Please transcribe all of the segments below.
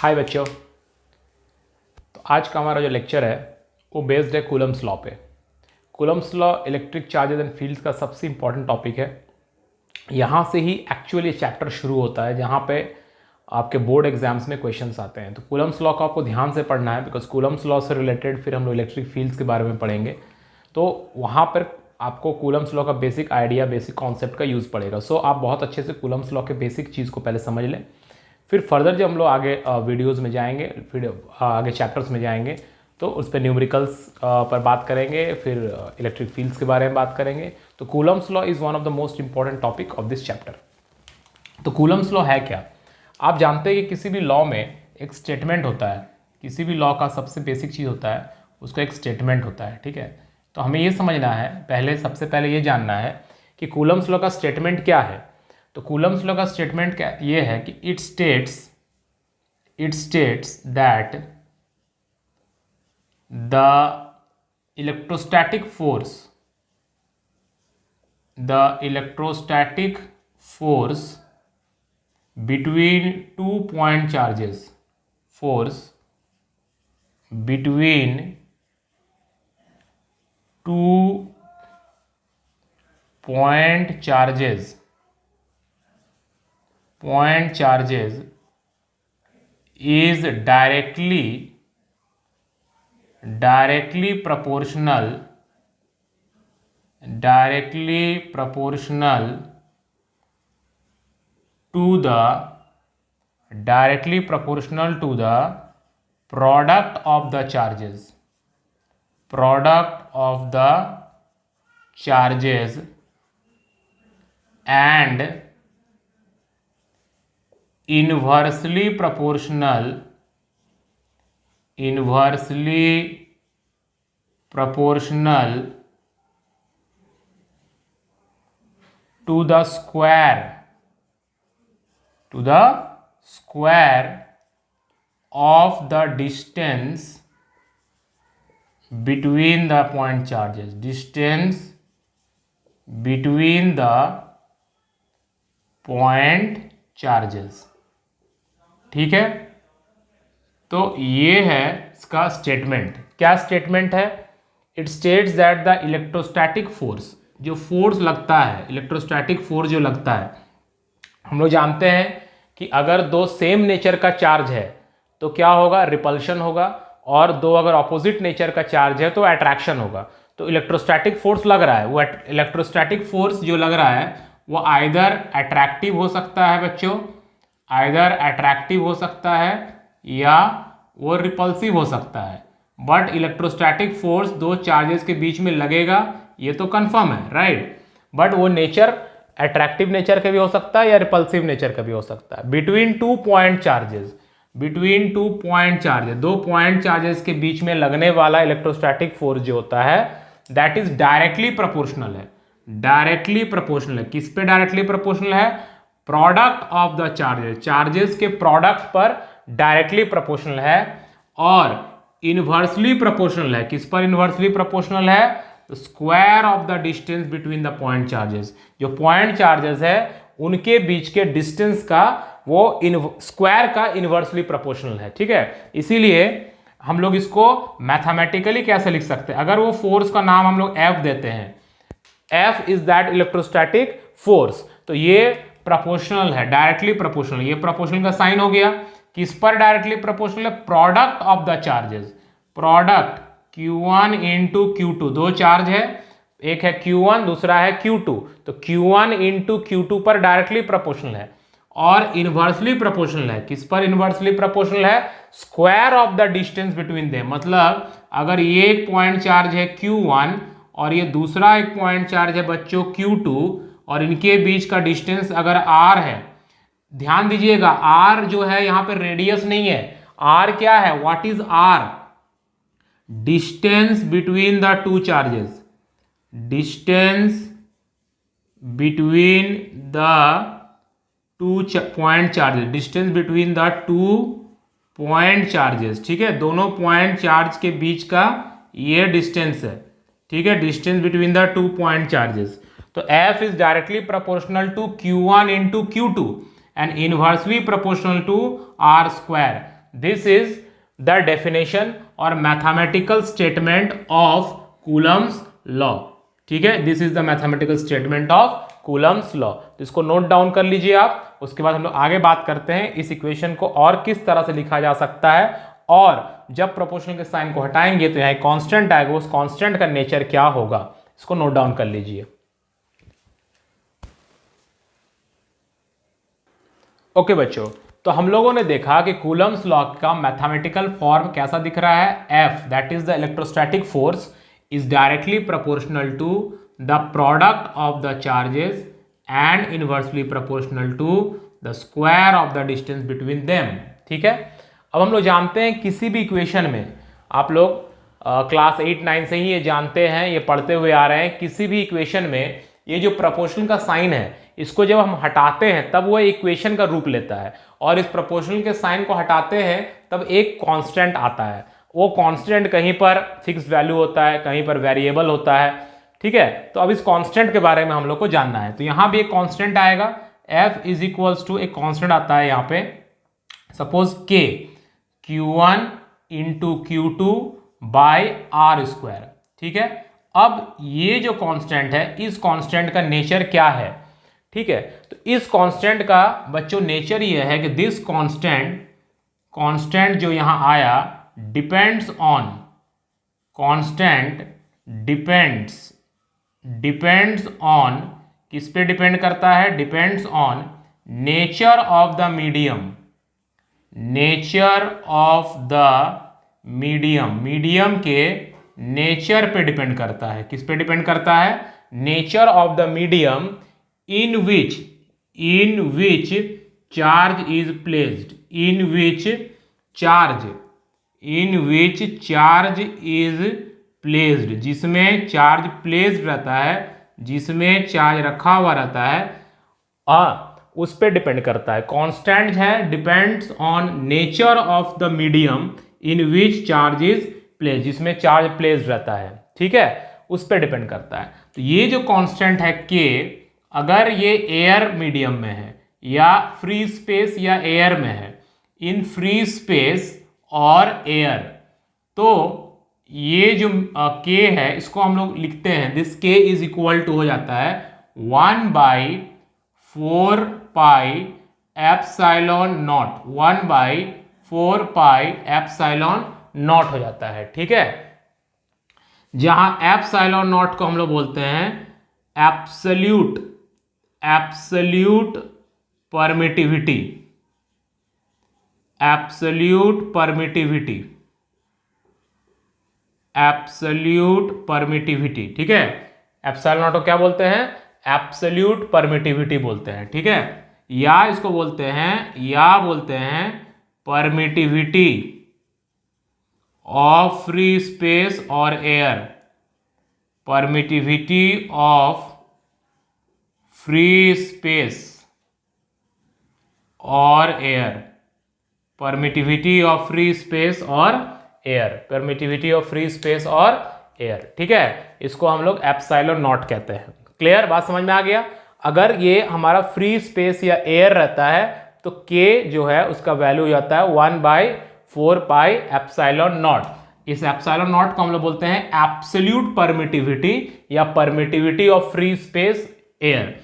हाय बच्चों। तो आज का हमारा जो लेक्चर है वो बेस्ड है कूलम्स लॉ पे। Coulomb's law electric charges and fields का सबसे इंपॉर्टेंट टॉपिक है। यहाँ से ही एक्चुअली चैप्टर शुरू होता है जहाँ पे आपके बोर्ड एग्जाम्स में क्वेश्चंस आते हैं। तो कूलम्स लॉ को आपको ध्यान से पढ़ना है, बिकॉज कूलम्स लॉ से रिलेटेड फिर हम लोग इलेक्ट्रिक फील्ड्स के बारे में पढ़ेंगे। तो वहाँ पर आपको कूलम्स लॉ का बेसिक आइडिया, बेसिक कॉन्सेप्ट का यूज़ पड़ेगा। सो आप बहुत अच्छे से कूलम्स लॉ के बेसिक चीज़ को पहले समझ लें, फिर फर्दर जब हम लोग आगे वीडियोस में जाएंगे, फिर आगे चैप्टर्स में जाएंगे तो उस पर न्यूमेरिकल्स पर बात करेंगे, फिर इलेक्ट्रिक फील्ड्स के बारे में बात करेंगे। तो Coulomb's law is one of the most important topic of this chapter. तो कूलम्स लॉ है क्या? आप जानते हैं कि किसी भी लॉ में एक स्टेटमेंट होता है। किसी भी लॉ का सबसे बेसिक चीज़ होता है, उसका एक स्टेटमेंट होता है। ठीक है, तो हमें ये समझना है, सबसे पहले ये जानना है कि कूलम्स लॉ का स्टेटमेंट क्या है। तो कूलम्स लॉ का स्टेटमेंट क्या ये है कि it states that the electrostatic force between 2 point charges, force between 2 point charges is directly proportional to the product of the charges and inversely proportional to the square of the distance between the point charges. ठीक है, तो ये है इसका statement. क्या statement है? It states that the electrostatic force, जो force लगता है, इलेक्ट्रोस्टैटिक फोर्स जो लगता है, हम लोग जानते हैं कि अगर दो सेम नेचर का चार्ज है तो क्या होगा? रिपल्शन होगा, और दो अगर ऑपोजिट नेचर का चार्ज है तो अट्रैक्शन होगा। तो इलेक्ट्रोस्टैटिक फोर्स लग रहा है, वो इलेक्ट्रोस्टैटिक फोर्स जो लग रहा है वो आइदर अट्रैक्टिव हो सकता है बच्चों, या वो रिपल्सिव हो सकता है। बट इलेक्ट्रोस्टैटिक फोर्स दो चार्जेस के बीच में लगेगा, ये तो कंफर्म है, राइट। बट वो नेचर अट्रैक्टिव नेचर का भी हो सकता है या रिपल्सिव नेचर का भी हो सकता है। बिटवीन टू पॉइंट चार्जेस, दो पॉइंट चार्जेस के बीच में लगने वाला इलेक्ट्रोस्टैटिक फोर्स जो होता है दैट इज डायरेक्टली प्रोपोर्शनल है। किस पे डायरेक्टली प्रोपोर्शनल है? प्रोडक्ट ऑफ द चार्जेस के प्रोडक्ट पर डायरेक्टली प्रोपोर्शनल है, और इनवर्सली प्रोपोर्शनल है। किस पर इनवर्सली प्रोपोर्शनल है? Square of the distance between the point charges. जो पॉइंट चार्जेस है उनके बीच के डिस्टेंस का वो स्क्वायर का इनवर्सली प्रोपोर्शनल है। ठीक है, इसीलिए हम लोग इसको मैथमेटिकली कैसे लिख सकते हैं? अगर वो फोर्स का नाम हम लोग F देते हैं, F is that electrostatic force, तो ये प्रोपोर्शनल है, डायरेक्टली प्रोपोर्शनल। ये प्रोपोर्शनल का साइन हो गया। किस पर डायरेक्टली प्रोपोर्शनल है? Product of the charges, product Q1 into Q2, दो चार्ज है, एक है Q1 दूसरा है Q2, तो Q1 इंटू Q2 पर डायरेक्टली प्रोपोर्शनल है, और इनवर्सली प्रोपोर्शनल है। किस पर इनवर्सली प्रोपोर्शनल है? Square of the distance between them. मतलब अगर ये एक पॉइंट चार्ज है Q1 और ये दूसरा एक पॉइंट चार्ज है बच्चों Q2, और इनके बीच का डिस्टेंस अगर R है, ध्यान दीजिएगा R जो है यहाँ पे रेडियस नहीं है, R क्या है? What is R? Distance between the two charges, distance between the two point charges, distance between the two point charges. ठीक है, दोनों पॉइंट चार्ज के बीच का ये डिस्टेंस है। ठीक है, distance between the two point charges. तो F इज directly proportional to Q1 into Q2 and inversely proportional to R square. This is the definition और mathematical statement of Coulomb's law. ठीक है, this is the mathematical statement of Coulomb's law. तो इसको note down कर लीजिए आप। उसके बाद हम लोग आगे बात करते हैं इस इक्वेशन को और किस तरह से लिखा जा सकता है, और जब प्रोपोर्शनल के साइन को हटाएंगे तो यहाँ कांस्टेंट आएगा, उस कांस्टेंट का नेचर क्या होगा, इसको नोट डाउन कर लीजिए। ओके बच्चों, तो हम लोगों ने देखा कि कूलम्स लॉ का मैथमेटिकल फॉर्म कैसा दिख रहा है। F that is the electrostatic force is directly proportional to the product of the charges and inversely proportional to the square of the distance between them. ठीक है, अब हम लोग जानते हैं किसी भी इक्वेशन में, आप लोग क्लास 8-9 से ही ये जानते हैं, ये पढ़ते हुए आ रहे हैं, किसी भी इक्वेशन में ये जो प्रोपोर्शनल का साइन है इसको जब हम हटाते हैं तब वो इक्वेशन का रूप लेता है, और इस प्रोपोर्शनल के साइन को हटाते हैं तब एक कांस्टेंट आता है। वो कांस्टेंट कहीं पर फिक्स्ड वैल्यू होता है, कहीं पर वेरिएबल होता है। ठीक है, तो अब इस कांस्टेंट के बारे में हम लोग को जानना है। तो यहाँ भी एक कांस्टेंट आएगा, F इज इक्वल्स टू एक कांस्टेंट आता है यहाँ पे, suppose K Q1 into Q2 by R square. ठीक है, अब ये जो कांस्टेंट है, इस कांस्टेंट का नेचर क्या है। ठीक है, तो इस कांस्टेंट का बच्चों नेचर ये है कि दिस कांस्टेंट जो यहां आया depends on, constant depends on, किस पे डिपेंड करता है, depends on nature of the medium, nature of the medium के नेचर पे डिपेंड करता है। किस पे डिपेंड करता है, nature of the medium in which charge is placed, in which charge is placed, जिसमें चार्ज प्लेस्ड रहता है, जिसमें चार्ज रखा हुआ रहता है, उस पे डिपेंड करता है। कांस्टेंट है depends on nature of the medium in which charge is placed, जिसमें चार्ज प्लेस्ड रहता है। ठीक है, उस पे डिपेंड करता है। तो ये जो कांस्टेंट है K, अगर ये एयर मीडियम में है या फ्री स्पेस या एयर में है, इन फ्री स्पेस और एयर, तो ये जो K है इसको हम लोग लिखते हैं, this K is equal to हो जाता है 1/4 pi epsilon naught, 1/4 pi epsilon naught हो जाता है। ठीक है, जहां एप्सिलॉन नॉट को हम लोग बोलते हैं एब्सोल्यूट परमिटिविटी, एब्सोल्यूट परमिटिविटी। ठीक है, एप्सिलॉन नॉट को क्या बोलते हैं, एब्सोल्यूट परमिटिविटी बोलते हैं। ठीक है, या इसको बोलते हैं परमिटिविटी ऑफ फ्री स्पेस और air, permittivity of free space और air, permittivity of free space और air, permittivity of free space और एयर। ठीक है, इसको हम लोग एप्सिलॉन नॉट कहते हैं। क्लियर, बात समझ में आ गया। अगर ये हमारा फ्री स्पेस या एयर रहता है तो K जो है उसका वैल्यू हो जाता है 1/4 पाई एप्सिलॉन नॉट। इस एप्सिलॉन नॉट को हम लोग बोलते हैं एब्सोल्यूट परमिटिविटी या permittivity of free space air.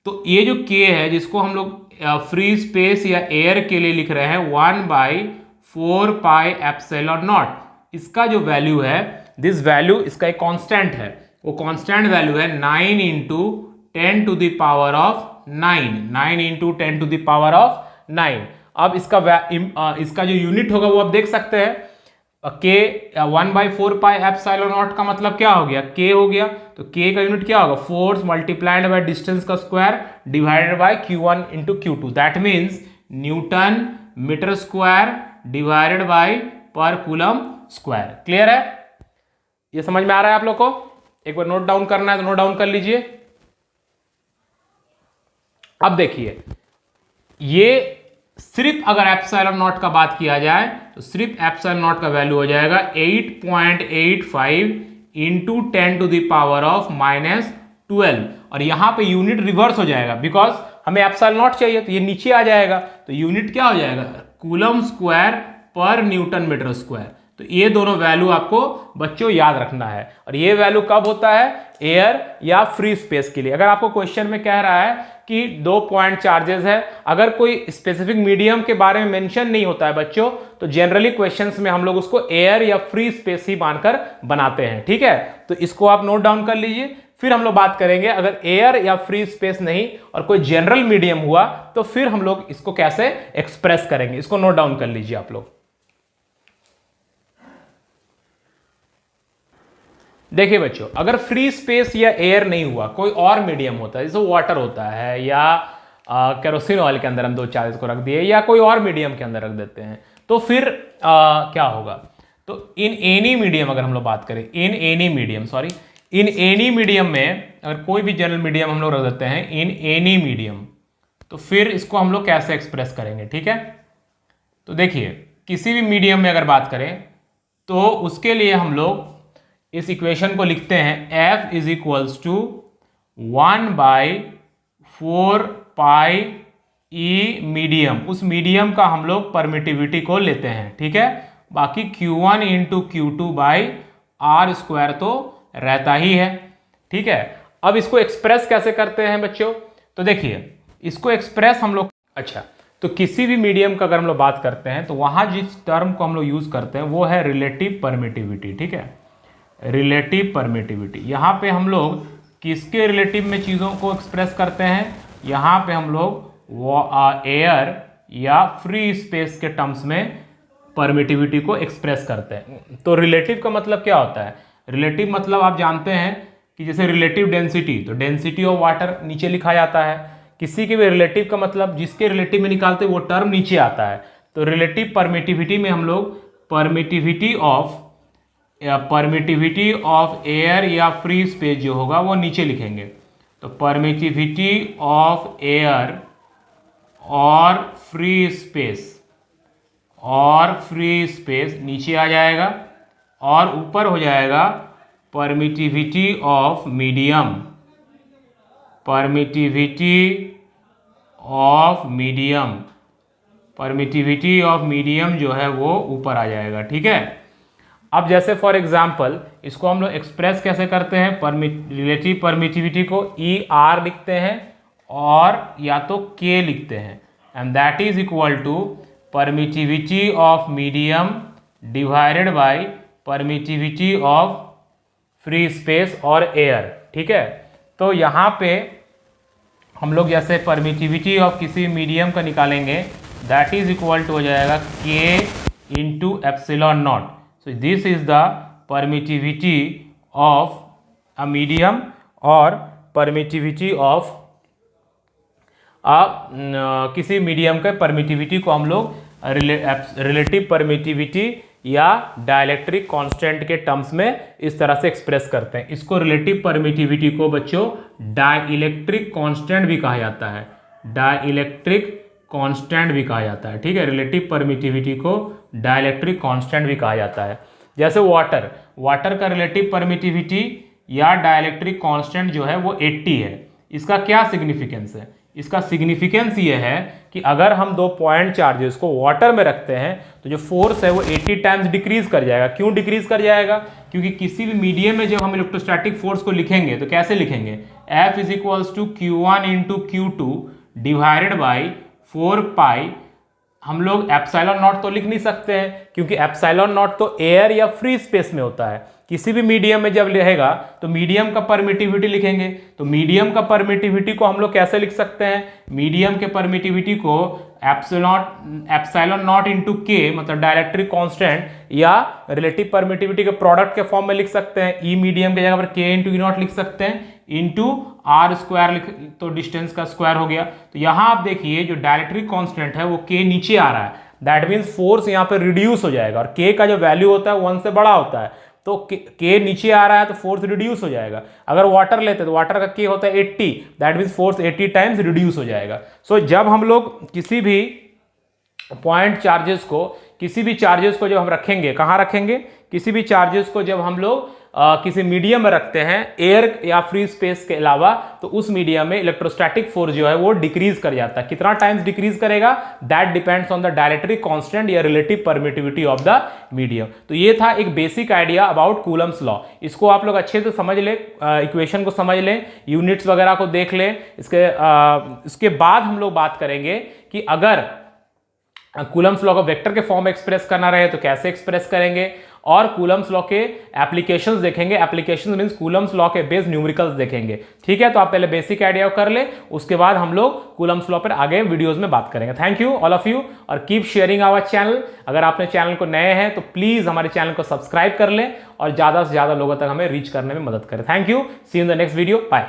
तो ये जो K है जिसको हम लोग फ्री स्पेस या एयर के लिए लिख रहे हैं 1/4 पाई एप्सिलॉन नॉट, इसका जो वैल्यू है, दिस वैल्यू इसका एक कांस्टेंट है, वो कांस्टेंट वैल्यू है 9 into 10 to the power of 9 into 10 to the power of 9। अब इसका जो यूनिट होगा वो आप देख सकते हैं, K 1/4 पाई एप्सिलॉन नॉट का मतलब क्या हो गया, K हो गया। तो K का यूनिट क्या होगा, फोर्स मल्टीप्लाइड बाय डिस्टेंस का square divided by Q1 into Q2, that means newton metre square divided by per coulomb square. Clear है, ये समझ में आ रहा है आप लोग को। एक बार नोट डाउन करना है तो नोट डाउन कर लीजिए। अब देखिए, ये सिर्फ अगर एप्सिलॉन नॉट का बात किया जाए तो सिर्फ एप्सिलॉन नॉट का वैल्यू हो जाएगा 8.85 into 10 to the power of -12, और यहां पे यूनिट रिवर्स हो जाएगा बिकॉज हमें एप्सिलॉन नॉट चाहिए, तो ये नीचे आ जाएगा, तो यूनिट क्या हो जाएगा, कूलम स्क्वायर पर न्यूटन मीटर स्क्वायर। तो ये दोनों वैल्यू आपको बच्चों याद रखना है। और ये वैल्यू कब होता है? एयर या फ्री स्पेस के लिए। अगर आपको क्वेश्चन में कह रहा है कि 2 पॉइंट चार्जेस है, अगर कोई स्पेसिफिक मीडियम के बारे में मेंशन नहीं होता है बच्चों, तो जनरली क्वेश्चंस में हम लोग उसको एयर या फ्री स्पेस ही मानकर बनाते हैं। ठीक है, तो इसको आप नोट डाउन कर लीजिए। फिर हम लोग बात करेंगे अगर एयर या फ्री स्पेस नहीं और कोई जनरल मीडियम हुआ तो फिर हम लोग इसको कैसे एक्सप्रेस करेंगे, इसको नोट डाउन कर लीजिए आप लोग। देखिए बच्चों, अगर फ्री स्पेस या एयर नहीं हुआ, कोई और मीडियम होता है, जैसे वाटर होता है या केरोसिन ऑयल के अंदर हम 2 चार्जेस को रख दिए या कोई और मीडियम के अंदर रख देते हैं, तो फिर क्या होगा? तो इन एनी मीडियम, अगर हम लोग बात करें इन एनी मीडियम में अगर कोई भी जनरल मीडियम हम लोग रख देते हैं इन एनी मीडियम, तो फिर इसको हम लोग कैसे एक्सप्रेस करेंगे? ठीक है, तो देखिए किसी भी मीडियम में अगर बात करें तो उसके लिए हम लोग इस इक्वेशन को लिखते हैं F is equals to 1/4 pi e medium. उस मीडियम का हम लोग परमिटिविटी को लेते हैं। ठीक है, बाकी Q1 इंटू Q2/R² तो रहता ही है। ठीक है, अब इसको एक्सप्रेस कैसे करते हैं बच्चों? तो देखिए इसको एक्सप्रेस हम लोग, अच्छा, तो किसी भी मीडियम का अगर हम लोग बात करते हैं तो वहां जिस टर्म को हम लोग यूज करते हैं वो है रिलेटिव परमिटिविटी। ठीक है, रिलेटिव परमिटिविटी। यहाँ पे हम लोग किसके रिलेटिव में चीज़ों को एक्सप्रेस करते हैं? यहाँ पे हम लोग एयर या फ्री स्पेस के टर्म्स में परमिटिविटी को एक्सप्रेस करते हैं। तो रिलेटिव का मतलब क्या होता है? रिलेटिव मतलब आप जानते हैं कि जैसे रिलेटिव डेंसिटी, तो डेंसिटी ऑफ वाटर नीचे लिखा जाता है। किसी के भी रिलेटिव का मतलब जिसके रिलेटिव में निकालते वो टर्म नीचे आता है। तो रिलेटिव परमिटिविटी में हम लोग परमिटिविटी ऑफ एयर या फ्री स्पेस जो होगा वो नीचे लिखेंगे। तो परमिटिविटी ऑफ एयर और फ्री स्पेस नीचे आ जाएगा और ऊपर हो जाएगा परमिटिविटी ऑफ मीडियम जो है वो ऊपर आ जाएगा। ठीक है, अब जैसे फॉर एग्जांपल इसको हम लोग एक्सप्रेस कैसे करते हैं? रिलेटिव परमिटिविटी को ER लिखते हैं और या तो K लिखते हैं, and that is equal to permittivity of medium divided by permittivity of free space और एयर। ठीक है, तो यहाँ पे हम लोग जैसे परमिटिविटी ऑफ किसी मीडियम का निकालेंगे, दैट इज इक्वल टू हो जाएगा K into epsilon not. So this is the permittivity of a medium और permittivity of किसी मीडियम के परमिटिविटी को हम लोग रिलेटिव परमिटिविटी या डाइलेक्ट्रिक कांस्टेंट के टर्म्स में इस तरह से एक्सप्रेस करते हैं। इसको रिलेटिव परमिटिविटी को बच्चों डाइलेक्ट्रिक कांस्टेंट भी कहा जाता है, ठीक है, रिलेटिव परमिटिविटी को डाइलेक्ट्रिक कांस्टेंट भी कहा जाता है। जैसे वाटर का रिलेटिव परमिटिविटी या डाइलेक्ट्रिक कांस्टेंट जो है वो 80 है। इसका क्या सिग्निफिकेंस है? इसका सिग्निफिकेंस ये है कि अगर हम 2 पॉइंट चार्जेस को वाटर में रखते हैं तो जो फोर्स है वो 80 टाइम्स डिक्रीज कर जाएगा। क्यों डिक्रीज कर जाएगा? क्योंकि किसी भी मीडियम में जब हम इलेक्ट्रोस्टैटिक फोर्स को लिखेंगे तो कैसे लिखेंगे? F is equals to Q1 into Q2 divided by 4 pi. हम लोग एप्सिलॉन नॉट तो लिख नहीं सकते हैं क्योंकि एप्सिलॉन नॉट तो एयर या फ्री स्पेस में होता है। किसी भी मीडियम में जब रहेगा तो मीडियम का परमिटिविटी लिखेंगे। तो मीडियम का परमिटिविटी को हम लोग कैसे लिख सकते हैं? मीडियम के परमिटिविटी को एप्सिलॉन नॉट इंटू के मतलब डाइलेक्ट्रिक कांस्टेंट या रिलेटिव परमिटिविटी के प्रोडक्ट के फॉर्म में लिख सकते हैं। ई मीडियम की जगह पर के इंटू ई नॉट लिख सकते हैं, इंटू आर स्क्वायर तो डिस्टेंस का स्क्वायर हो गया। तो यहां आप देखिए जो डाइलेक्ट्रिक कांस्टेंट है वो के नीचे आ रहा है, दैट मीन्स फोर्स यहां पर रिड्यूस हो जाएगा। और के का जो वैल्यू होता है 1 से बड़ा होता है, तो के नीचे आ रहा है तो फोर्स रिड्यूस हो जाएगा। अगर वाटर लेते तो वाटर का के होता है 80, that means force 80 times reduce हो जाएगा। सो जब हम लोग किसी भी पॉइंट चार्जेस को, किसी भी चार्जेस को जब हम रखेंगे, कहाँ रखेंगे? किसी भी चार्जेस को जब हम लोग किसी मीडियम में रखते हैं एयर या फ्री स्पेस के अलावा, तो उस मीडियम में इलेक्ट्रोस्टैटिक फोर्स जो है वो डिक्रीज कर जाता है। कितना टाइम्स डिक्रीज करेगा, that depends on the dielectric constant या relative permittivity of the medium. तो ये था एक basic idea about Coulomb's law. इसको आप लोग अच्छे से समझ ले, इक्वेशन को समझ लें, यूनिट्स वगैरह को देख लें। इसके बाद हम लोग बात करेंगे कि अगर कूलम्स लॉ को वेक्टर के फॉर्म में एक्सप्रेस करना रहे तो कैसे एक्सप्रेस करेंगे, और कूलम्स लॉ के एप्लीकेशंस देखेंगे। एप्लीकेशंस मींस कूलम्स लॉ के बेस्ड न्यूमेरिकल्स देखेंगे। ठीक है, तो आप पहले बेसिक आइडिया कर ले, उसके बाद हम लोग कूलम्स लॉ पर आगे वीडियोस में बात करेंगे। Thank you all of you, और कीप शेयरिंग आवर चैनल। अगर आपने चैनल को नए हैं तो प्लीज हमारे चैनल को सब्सक्राइब कर लें और ज्यादा से ज्यादा लोगों तक हमें रीच करने में मदद करें। Thank you, see you in the next video, bye.